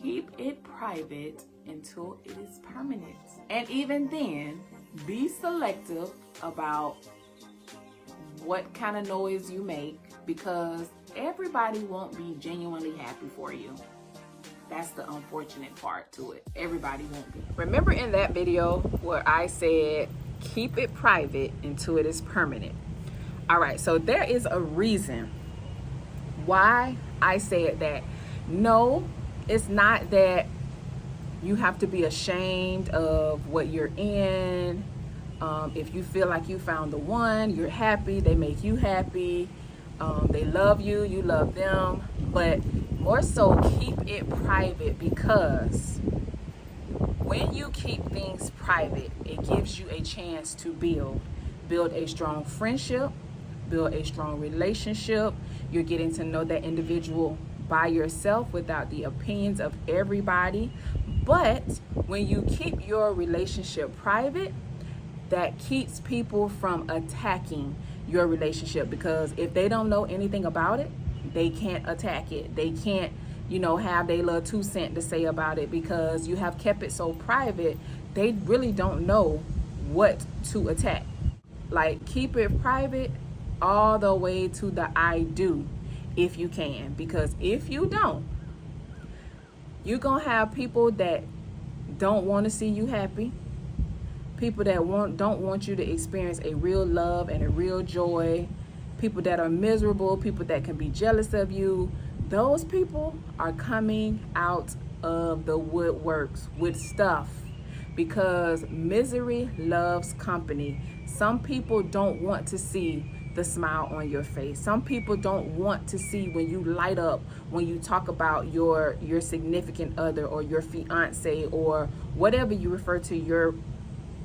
keep it private until it is permanent. And even then, be selective about what kind of noise you make, because everybody won't be genuinely happy for you. That's the unfortunate part to it. Everybody won't be. Remember in that video where I said, keep it private until it is permanent? All right, so there is a reason why I said that. No, it's not that you have to be ashamed of what you're in. If you feel like you found the one, you're happy, they make you happy, they love you, you love them. But more so, keep it private, because when you keep things private, it gives you a chance to build a strong friendship, build a strong relationship. You're getting to know that individual by yourself without the opinions of everybody. But when you keep your relationship private, that keeps people from attacking your relationship, because if they don't know anything about it, they can't attack it. They can't, have their little 2 cents to say about it, because you have kept it so private. They really don't know what to attack. Like, keep it private all the way to the I do, if you can, because if you don't, you're gonna have people that don't want to see you happy, people that don't want you to experience a real love and a real joy, people that are miserable, people that can be jealous of you. Those people are coming out of the woodworks with stuff, because misery loves company. Some people don't want to see the smile on your face. Some people don't want to see when you light up, when you talk about your significant other or your fiance or whatever you refer to your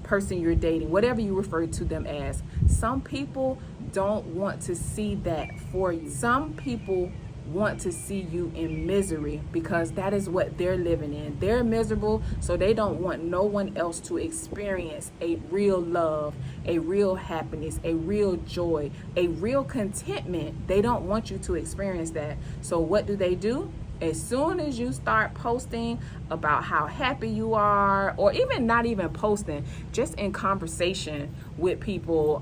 person you're dating, whatever you refer to them as. Some people don't want to see that for you. Some people want to see you in misery, because that is what they're living in. They're miserable, so they don't want no one else to experience a real love, a real happiness, a real joy, a real contentment. They don't want you to experience that. So what do? As soon as you start posting about how happy you are, or even not even posting, just in conversation with people,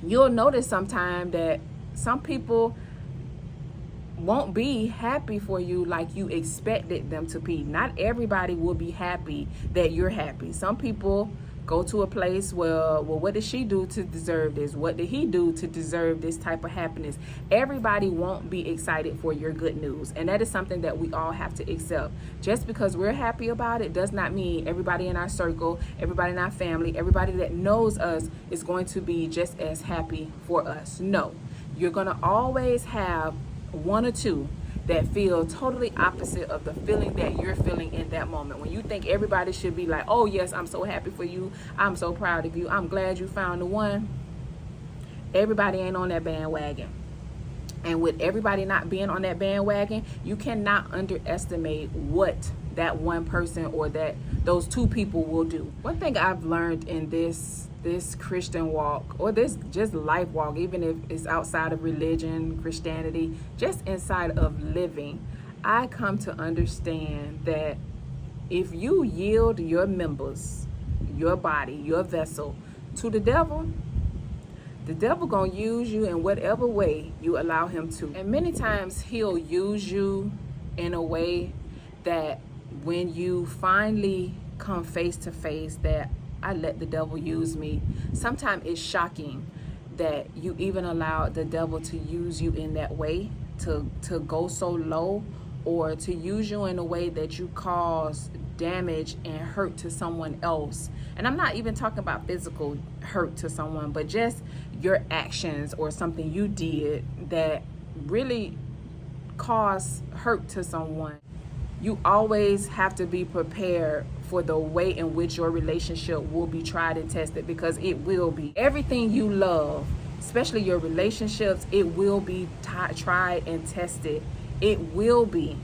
you'll notice sometime that some people won't be happy for you like you expected them to be. Not everybody will be happy that you're happy. Some people go to a place where, well, what did she do to deserve this? What did he do to deserve this type of happiness? Everybody won't be excited for your good news. And that is something that we all have to accept. Just because we're happy about it does not mean everybody in our circle, everybody in our family, everybody that knows us is going to be just as happy for us. No, you're going to always have one or two that feel totally opposite of the feeling that you're feeling in that moment. When you think everybody should be like, oh yes, I'm so happy for you, I'm so proud of you, I'm glad you found the one, everybody ain't on that bandwagon. And with everybody not being on that bandwagon, you cannot underestimate what that one person or that those two people will do. One thing I've learned in this Christian walk, or this just life walk, even if it's outside of religion, Christianity, just inside of living, I come to understand that if you yield your members, your body, your vessel to the devil gonna use you in whatever way you allow him to. And many times he'll use you in a way that when you finally come face to face that I let the devil use me, sometimes it's shocking that you even allowed the devil to use you in that way, to go so low, or to use you in a way that you cause damage and hurt to someone else. And I'm not even talking about physical hurt to someone, but just your actions or something you did that really caused hurt to someone. You always have to be prepared for the way in which your relationship will be tried and tested, because it will be. Everything you love, especially your relationships, it will be tried and tested. It will be.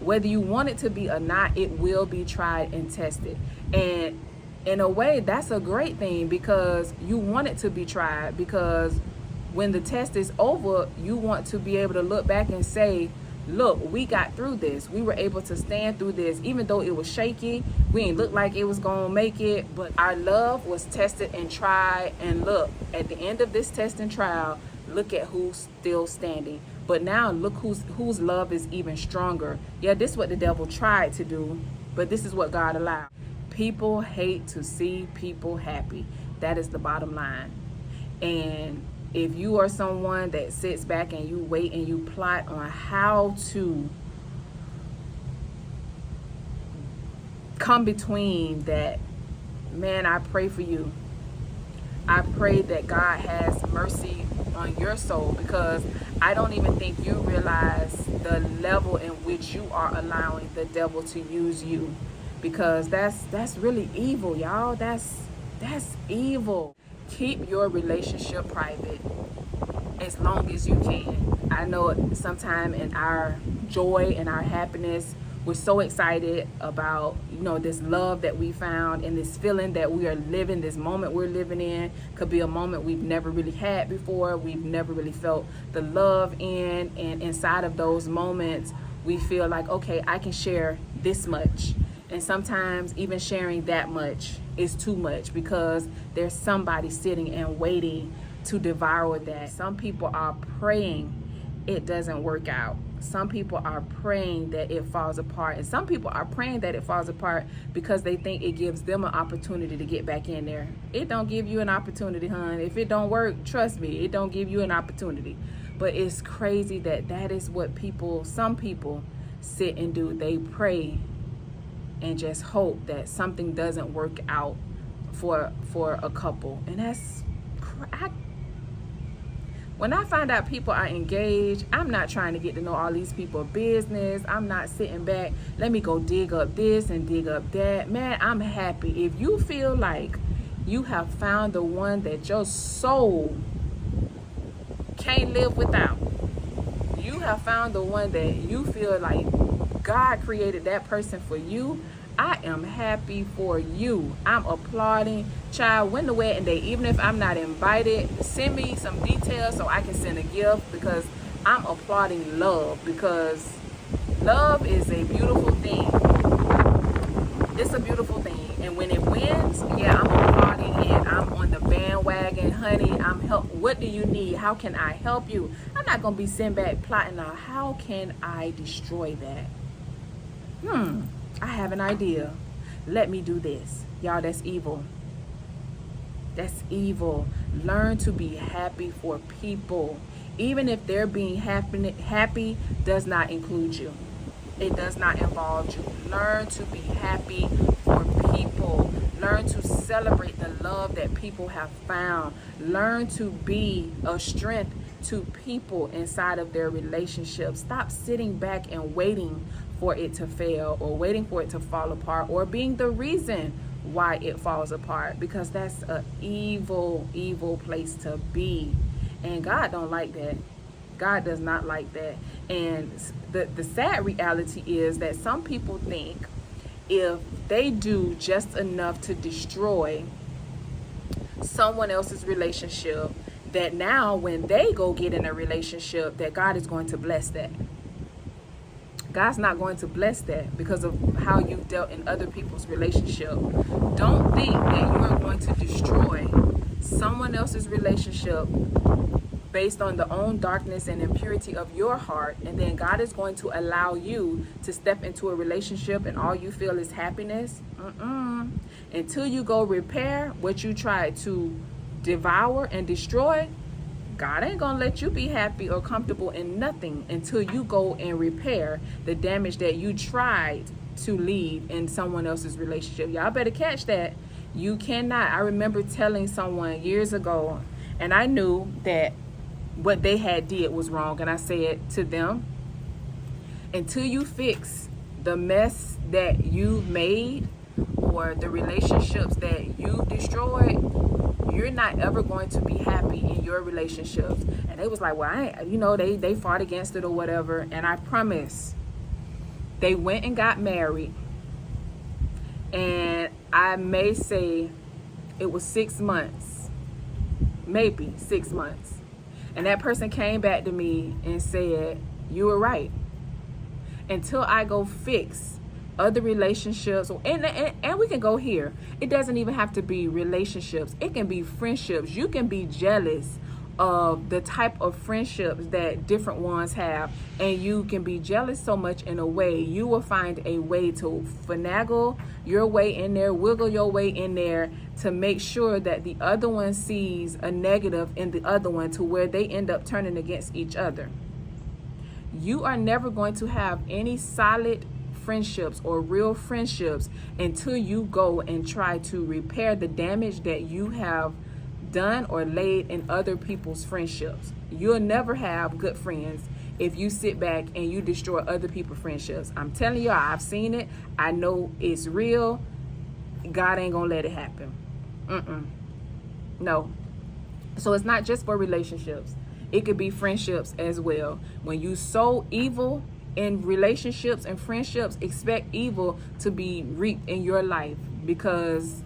Whether you want it to be or not, it will be tried and tested. And in a way, that's a great thing, because you want it to be tried, because when the test is over, you want to be able to look back and say, look, we got through this. We were able to stand through this, even though it was shaky. We ain't look like it was gonna make it, but our love was tested and tried. And look, at the end of this test and trial, look at who's still standing. But now look whose love is even stronger. Yeah, this is what the devil tried to do, but this is what God allowed. People hate to see people happy. That is the bottom line. And if you are someone that sits back and you wait and you plot on how to come between that, man, I pray for you. I pray that God has mercy on your soul, because I don't even think you realize the level in which you are allowing the devil to use you, because that's really evil, y'all. That's evil. Keep your relationship private as long as you can. I know sometime in our joy and our happiness, we're so excited about, this love that we found, and this feeling that we are living, this moment we're living in could be a moment we've never really had before. We've never really felt the love in, and inside of those moments, we feel like, okay, I can share this much. And sometimes even sharing that much is too much, because there's somebody sitting and waiting to devour that. Some people are praying it doesn't work out. Some people are praying that it falls apart. And some people are praying that it falls apart because they think it gives them an opportunity to get back in there. It don't give you an opportunity, hon. If it don't work, trust me, it don't give you an opportunity. But it's crazy that is what some people sit and do. They pray and just hope that something doesn't work out for a couple. And that's, when I find out people are engaged, I'm not trying to get to know all these people's business. I'm not sitting back, let me go dig up this and dig up that. Man, I'm happy. If you feel like you have found the one that your soul can't live without, you have found the one that you feel like God created that person for you, I am happy for you. I'm applauding. Child, when the wedding day, even if I'm not invited, send me some details so I can send a gift, because I'm applauding love, because love is a beautiful thing. It's a beautiful thing. And when it wins, yeah, I'm applauding it. I'm on the bandwagon, honey. What do you need? How can I help you? I'm not going to be sitting back plotting out, how can I destroy that? I have an idea. Let me do this. Y'all, that's evil. That's evil. Learn to be happy for people. Even if they're being happy does not include you. It does not involve you. Learn to be happy for people. Learn to celebrate the love that people have found. Learn to be a strength to people inside of their relationships. Stop sitting back and waiting for it to fail, or waiting for it to fall apart, or being the reason why it falls apart, because that's an evil place to be. And God don't like that. God does not like that. And the sad reality is that some people think if they do just enough to destroy someone else's relationship, that now when they go get in a relationship, that God is going to bless that. God's not going to bless that because of how you've dealt in other people's relationship. Don't think that you are going to destroy someone else's relationship based on the own darkness and impurity of your heart, and then God is going to allow you to step into a relationship and all you feel is happiness. Until you go repair what you tried to devour and destroy, God ain't gonna let you be happy or comfortable in nothing until you go and repair the damage that you tried to leave in someone else's relationship. Y'all better catch that. You cannot. I remember telling someone years ago, and I knew that what they had did was wrong, and I said to them, until you fix the mess that you've made or the relationships that you've destroyed, you're not ever going to be happy in your relationships. And they was like, well, they fought against it or whatever. And I promise, they went and got married. And I may say it was 6 months, maybe 6 months. And that person came back to me and said, you were right. until I go fix other relationships. And we can go here. It doesn't even have to be relationships. It can be friendships. You can be jealous of the type of friendships that different ones have, and you can be jealous so much in a way you will find a way to finagle your way in there, wiggle your way in there, to make sure that the other one sees a negative in the other one, to where they end up turning against each other. You are never going to have any solid friendships or real friendships until you go and try to repair the damage that you have done or laid in other people's friendships. You'll never have good friends if you sit back and you destroy other people's friendships. I'm telling you, I've seen it. I know it's real. God ain't gonna let it happen. No. So it's not just for relationships. It could be friendships as well. When you sow evil in relationships and friendships, expect evil to be reaped in your life, because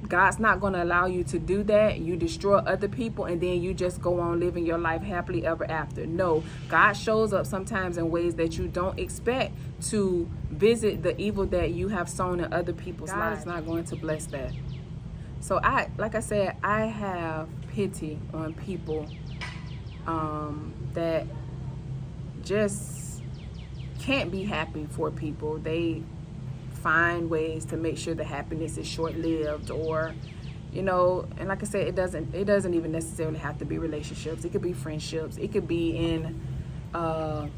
God's not going to allow you to do that. You destroy other people and then you just go on living your life happily ever after. No, God shows up sometimes in ways that you don't expect to visit the evil that you have sown in other people's lives. God is not going to bless that. So like I said, I have pity on people that just can't be happy for people. They find ways to make sure the happiness is short-lived, or and like I said, it doesn't even necessarily have to be relationships. It could be friendships. It could be in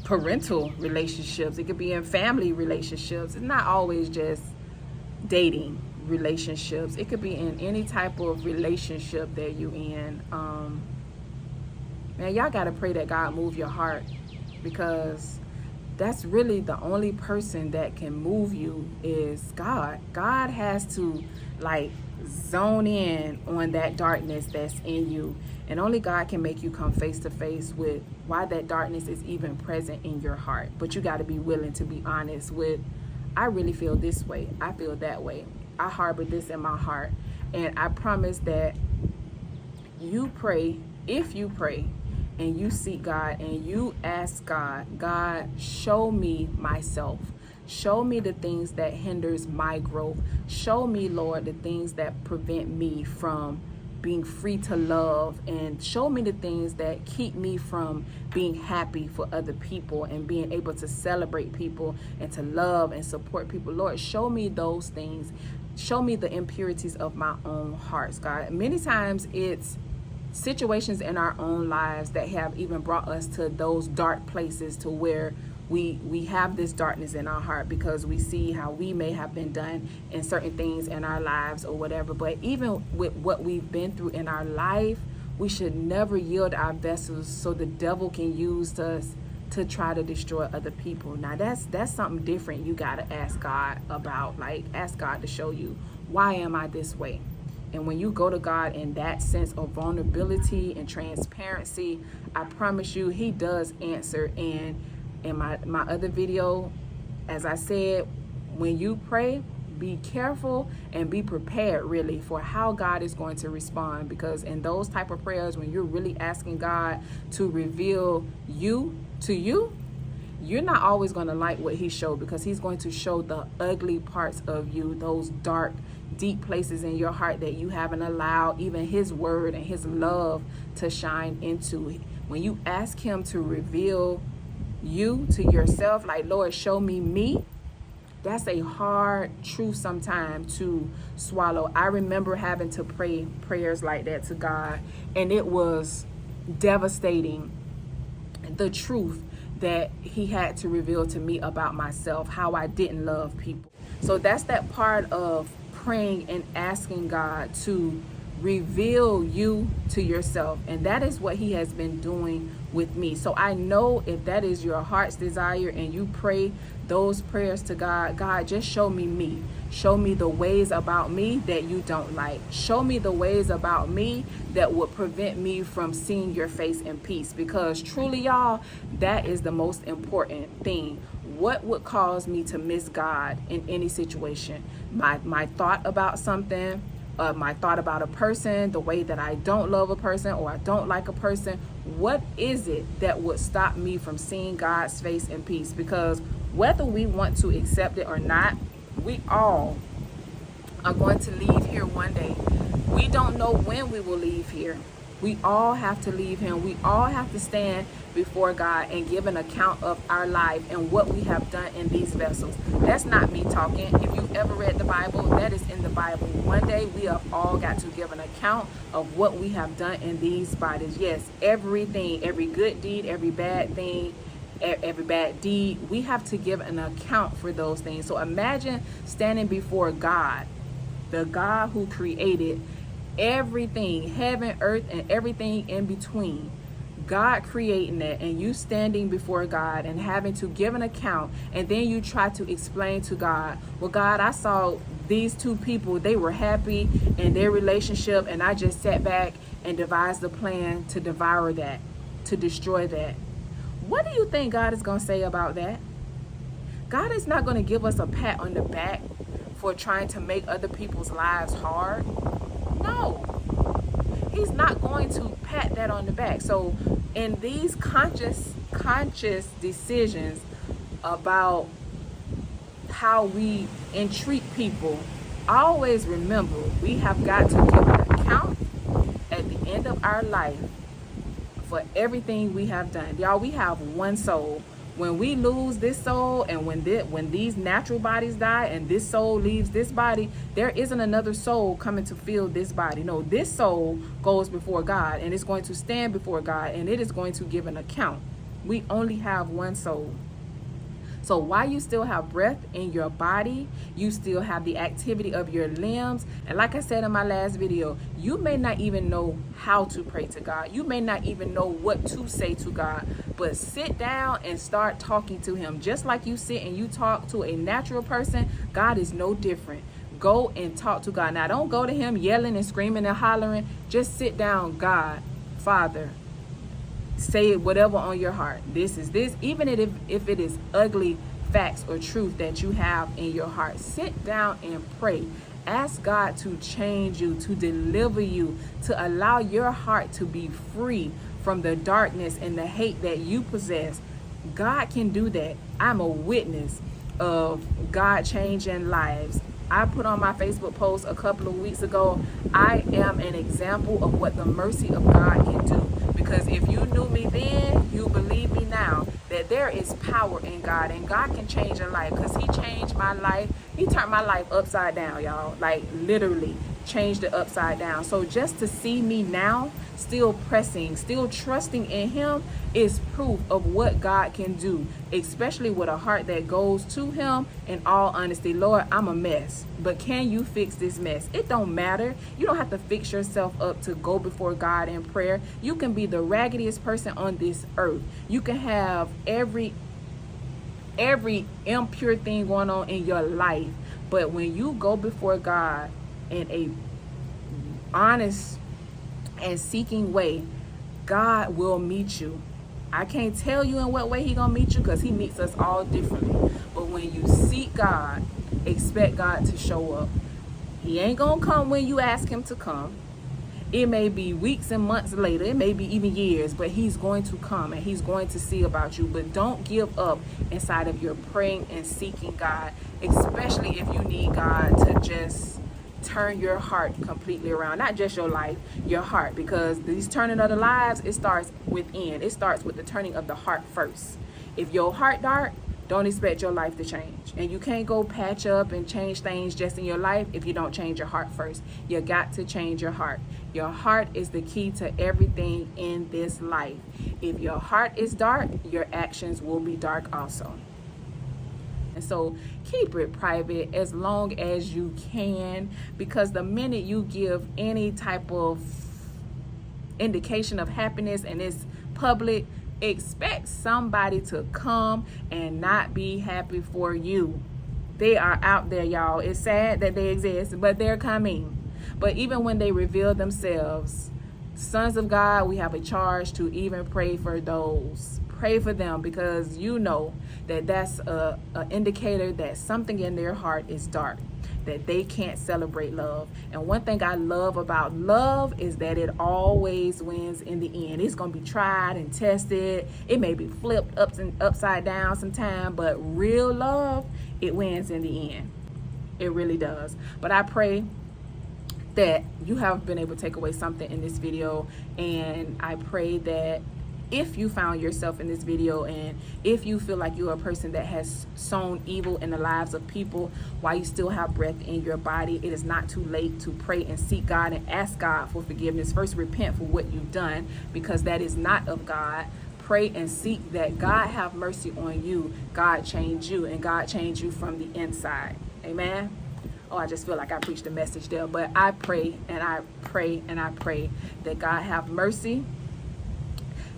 parental relationships. It could be in family relationships. It's not always just dating relationships. It could be in any type of relationship that you in. Man, y'all gotta pray that God move your heart, because that's really the only person that can move you is God. God has to zone in on that darkness that's in you. And only God can make you come face to face with why that darkness is even present in your heart. But you got to be willing to be honest with, I really feel this way. I feel that way. I harbor this in my heart. And I promise that you pray, if you pray, and you seek God and you ask God, God, show me myself. Show me the things that hinders my growth. Show me, Lord, the things that prevent me from being free to love, and show me the things that keep me from being happy for other people and being able to celebrate people and to love and support people. Lord, show me those things. Show me the impurities of my own hearts, God. Many times it's situations in our own lives that have even brought us to those dark places, to where we have this darkness in our heart because we see how we may have been done in certain things in our lives or whatever. But even with what we've been through in our life, we should never yield our vessels so the devil can use us to try to destroy other people. Now that's something different. You got to ask God about, ask God to show you, why am I this way? And when you go to God in that sense of vulnerability and transparency, I promise you, he does answer. And in my other video, as I said, when you pray, be careful and be prepared really for how God is going to respond, because in those type of prayers, when you're really asking God to reveal you to you, you're not always going to like what he showed, because he's going to show the ugly parts of you, those dark, deep places in your heart that you haven't allowed even his word and his love to shine into. When you ask him to reveal you to yourself, Lord, show me me, that's a hard truth sometimes to swallow. I remember having to pray prayers like that to God, and it was devastating, the truth that he had to reveal to me about myself, how I didn't love people. So that's that part of praying and asking God to reveal you to yourself, and that is what he has been doing with me. So I know if that is your heart's desire and you pray those prayers to God, God, just show me me. Show me the ways about me that you don't like. Show me the ways about me that would prevent me from seeing your face in peace, because truly, y'all, that is the most important thing. What would cause me to miss God in any situation? My thought about something, my thought about a person, the way that I don't love a person or I don't like a person. What is it that would stop me from seeing God's face in peace? Because whether we want to accept it or not, we all are going to leave here one day. We don't know when we will leave here. We all have to leave him. We all have to stand before God and give an account of our life and what we have done in these vessels. That's not me talking. If you've ever read the Bible, that is in the Bible. One day we have all got to give an account of what we have done in these bodies. Yes, everything, every good deed, every bad thing, every bad deed, we have to give an account for those things. So imagine standing before God, the God who created everything, heaven, earth, and everything in between. God creating that, and you standing before God and having to give an account, and then you try to explain to God, well, God, I saw these two people, they were happy in their relationship, and I just sat back and devised a plan to devour that, to destroy that. What do you think God is going to say about that? God is not going to give us a pat on the back for trying to make other people's lives hard. No, he's not going to pat that on the back. So in these conscious decisions about how we entreat people, always remember we have got to give an account at the end of our life for everything we have done. Y'all, we have one soul. When we lose this soul, and when these natural bodies die and this soul leaves this body, there isn't another soul coming to fill this body. No, this soul goes before God, and it's going to stand before God, and it is going to give an account. We only have one soul. So while you still have breath in your body, you still have the activity of your limbs. And like I said in my last video, you may not even know how to pray to God. You may not even know what to say to God. But sit down and start talking to him. Just like you sit and you talk to a natural person, God is no different. Go and talk to God. Now, don't go to him yelling and screaming and hollering. Just sit down. God, Father, say whatever on your heart. This is this. Even if it is ugly facts or truth that you have in your heart, sit down and pray. Ask God to change you, to deliver you, to allow your heart to be free from the darkness and the hate that you possess. God can do that. I'm a witness of God changing lives. I put on my Facebook post a couple of weeks ago, I am an example of what the mercy of God can do. Because if you knew me then, you believe me now, that there is power in God, and God can change your life. Because he changed my life. He turned my life upside down, y'all. Like literally changed it upside down. So just to see me now, still pressing, still trusting in him, is proof of what God can do, especially with a heart that goes to him in all honesty. Lord, I'm a mess, but can you fix this mess? It don't matter. You don't have to fix yourself up to go before God in prayer. You can be the raggediest person on this earth. You can have every impure thing going on in your life, but when you go before God in a honest and seeking way, God will meet you. I can't tell you in what way he gonna meet you, because he meets us all differently. But when you seek God, expect God to show up. He ain't gonna come when you ask him to come. It may be weeks and months later, it may be even years, but he's going to come and he's going to see about you. But don't give up inside of your praying and seeking God, especially if you need God to just turn your heart completely around. Not just your life, your heart, because these turning of the lives, it starts within. It starts with the turning of the heart first. If your heart dark, don't expect your life to change. And you can't go patch up and change things just in your life if you don't change your heart first. You got to change your heart. Your heart is the key to everything in this life. If your heart is dark, your actions will be dark also. And so keep it private as long as you can, because the minute you give any type of indication of happiness and it's public, expect somebody to come and not be happy for you. They are out there, y'all. It's sad that they exist, but they're coming. But even when they reveal themselves, sons of God, we have a charge to even pray for those. pray for them, because you know that that's a indicator that something in their heart is dark, that they can't celebrate love. And one thing I love about love is that it always wins in the end. It's going to be tried and tested. It may be flipped upside down sometime, but real love, it wins in the end. It really does. But I pray that you have been able to take away something in this video, and I pray that if you found yourself in this video, and if you feel like you're a person that has sown evil in the lives of people while you still have breath in your body, it is not too late to pray and seek God and ask God for forgiveness. First, repent for what you've done, because that is not of God. Pray and seek that God have mercy on you, God change you, and God change you from the inside. Amen. Oh, I just feel like I preached a message there. But I pray and I pray and I pray that God have mercy,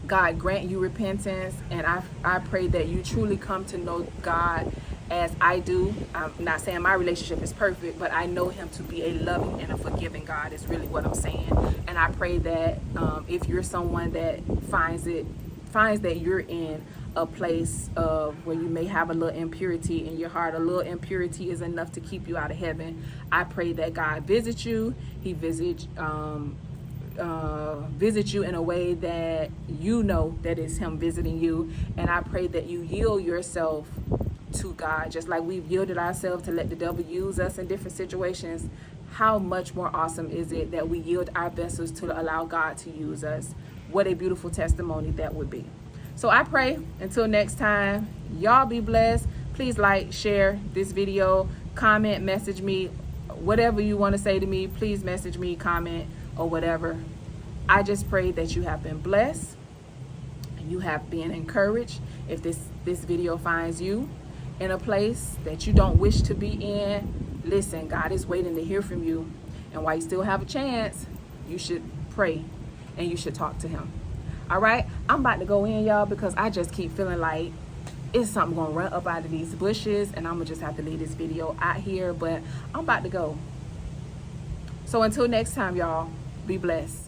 God grant you repentance, and I pray that you truly come to know God as I do. I'm not saying my relationship is perfect, but I know him to be a loving and a forgiving God is really what I'm saying. And I pray that if you're someone that finds that you're in a place of where you may have a little impurity in your heart, a little impurity is enough to keep you out of heaven, I pray that God visits you. He visits you in a way that you know that it's him visiting you. And I pray that you yield yourself to God, just like we've yielded ourselves to let the devil use us in different situations. How much more awesome is it that we yield our vessels to allow God to use us? What a beautiful testimony that would be. So I pray until next time, y'all be blessed. Please like, share this video, comment, message me, whatever you want to say to me. Please message me, comment, or whatever. I just pray that you have been blessed and you have been encouraged. If this video finds you in a place that you don't wish to be in, listen, God is waiting to hear from you. And while you still have a chance, you should pray and you should talk to him. All right, I'm about to go in, y'all, because I just keep feeling like it's something gonna run up out of these bushes, and I'm gonna just have to leave this video out here, but I'm about to go. So until next time, y'all, be blessed.